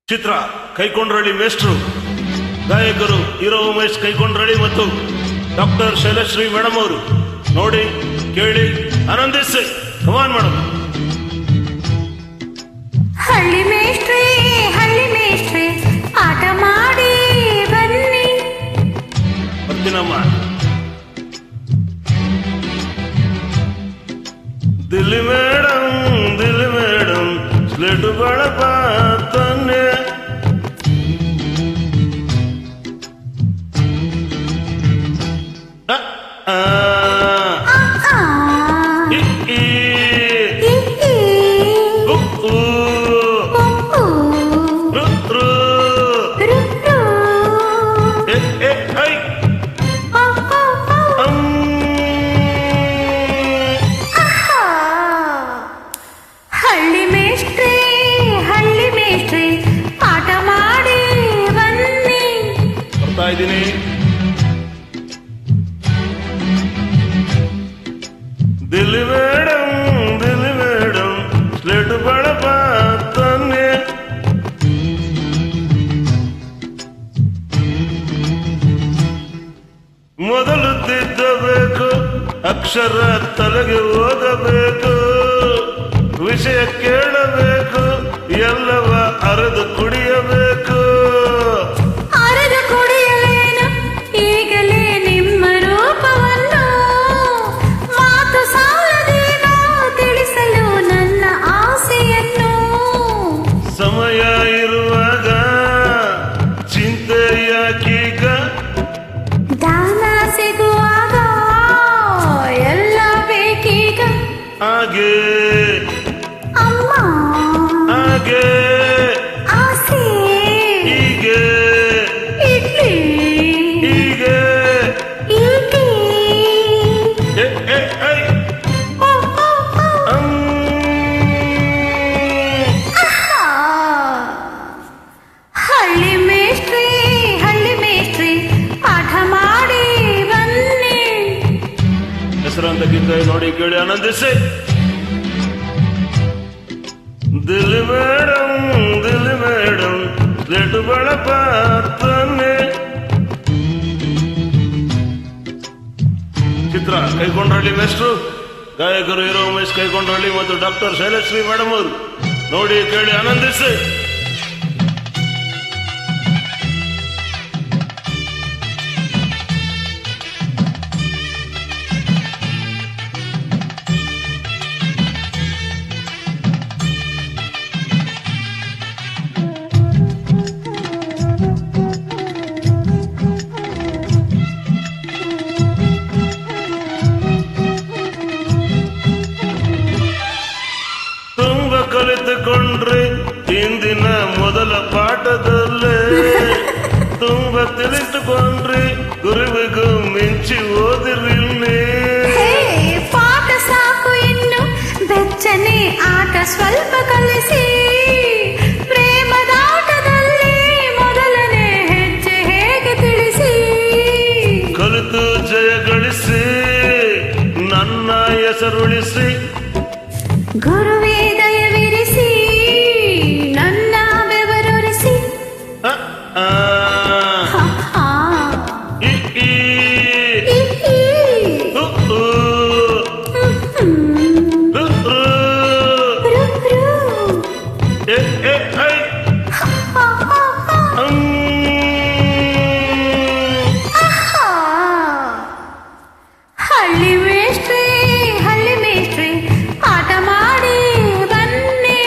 ಚಿತ್ರ ಕೈಕೊಂಡ್ರಳ್ಳಿ ಮೇಷ್ಟ್ರು, ಗಾಯಕರು ಹೀರೋ ಉಮೇಶ್ ಕೈಕೊಂಡ್ರಳ್ಳಿ ಮತ್ತು ಡಾಕ್ಟರ್ ಶೈಲಶ್ರೀ ಮೇಡಮ್ ಅವರು. ನೋಡಿ, ಕೇಳಿ, ಆನಂದಿಸಿ. Come on madam. ಹಳ್ಳಿ ಮೇಷ್ಟ್ರೆ ಆಟ ಮಾಡಿ ಬನ್ನಿ. ಬರ್ತೀನಮ್ಮ. ದಿಲ್ಲಿ ಮೇಡಮ್ ಸ್ಲೇಟು ಬಳಪ ತನ್ನೆ. ಇದ್ದೀನಿ. ದಿಲ್ಲಿ ಮೇಡಮ್ ಸ್ಲೇಟು ಬಳಪ ತನ್ನೆ. ಮೊದಲು ತಿದ್ದಬೇಕು, ಅಕ್ಷರ ತಲೆಗೆ ಓದಬೇಕು, ವಿಷಯ ಕೇಳಬೇಕು, ಎಲ್ಲವ ಅರೆದು ಕುಡಿಯಬೇಕು. ಸಮಯ ಇರುವಾಗ ಚಿಂತೆ ಯಾಕೀಗ, ದಾನ ಸಿಗುವಾಗ ಎಲ್ಲ ಬೇಕೀಗ. ಹಾಗೆ ಅಮ್ಮ ಹಾಗೆ ಆಸೆ, ಹೀಗೆ ಇಡ್ಲಿ ಹೀಗೆ. ಇಡ್ಲಿ. ಹಳ್ಳಿ ಮೇಷ್ಟ್ರಿ ಪಾಠ ಮಾಡಿ ಬನ್ನಿ. ಹೆಸರಂತ ಗೀತೆ ನೋಡಿ, ಕೇಳಿ, ಆನಂದಿಸಿ. ದಿಲ್ಲಿ ಮೇಡಮ್ ಸ್ಲೇಟು ಬಳಪ ತನ್ನೆ. ಚಿತ್ರ ಕೈಕೊಂಡ್ರಳ್ಳಿ ಮೇಷ್ಟ್ರು, ಗಾಯಕರು ಹೀರೋ ಉಮೇಶ್ ಕೈಕೊಂಡ್ರಳ್ಳಿ ಮತ್ತು ಡಾಕ್ಟರ್ ಶೈಲಶ್ರೀ ಮೇಡಮ್ ಅವರು. ನೋಡಿ, ಕೇಳಿ, ಆನಂದಿಸಿ. ಕಲಿತುಕೊಂಡ್ರೆ ಇಂದಿನ ಮೊದಲ ಪಾಠದಲ್ಲೇ, ತುಂಬ ತಿಳಿದುಕೊಂಡ್ರೆ ಗುರುವಿಗೂ ಮಿಂಚಿ ಓದಿರಿಲ್ಲೇ. ಪಾಠ ಸಾಕು, ಇನ್ನು ಬೆಚ್ಚನೆ ಆಟ ಸ್ವಲ್ಪ ಕಲಿಸಿ. ಪ್ರೇಮದಾಟದಲ್ಲಿ ಮೊದಲನೇ ಹೆಜ್ಜೆ ಹೇಗೆ ತಿಳಿಸಿ. ಕಲಿತು ಜಯ ಗಳಿಸಿ, ನನ್ನ ಹೆಸರುಳಿಸಿ. ಗುರುವೇ ದಯವಿರಿಸಿ, ನನ್ನ ಬೆವರುರಿಸಿ. ಹಳ್ಳಿ ಮೇಷ್ಟ್ರಿ ಆಟ ಮಾಡಿ ಬನ್ನಿ.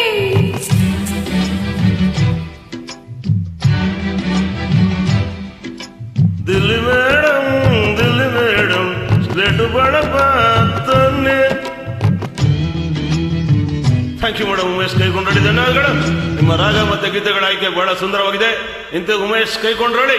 ದಿಲ್ಲಿ ಮೇಡಮ್ ಸ್ಲೇಟು ಬಳಪ ತನ್ನೆ. Thank you madam. Umesh Kaikondrahalli ಧನ್ಯವಾದಗಳು. ನಿಮ್ಮ ರಾಗ ಮತ್ತು ಗೀತೆಗಳ ಆಯ್ಕೆ ಬಹಳ ಸುಂದರವಾಗಿದೆ. ಇಂಥ ಉಮೇಶ್ ಕೈಕೊಂಡ್ರಳ್ಳಿ